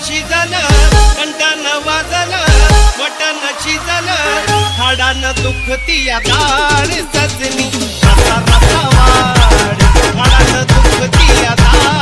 शिजलं कंटानं वाजलं मटण शिजलं हाडानं दुखती या डाळ सजनी रसा रसा वाढ हाडानं दुखती या डाळ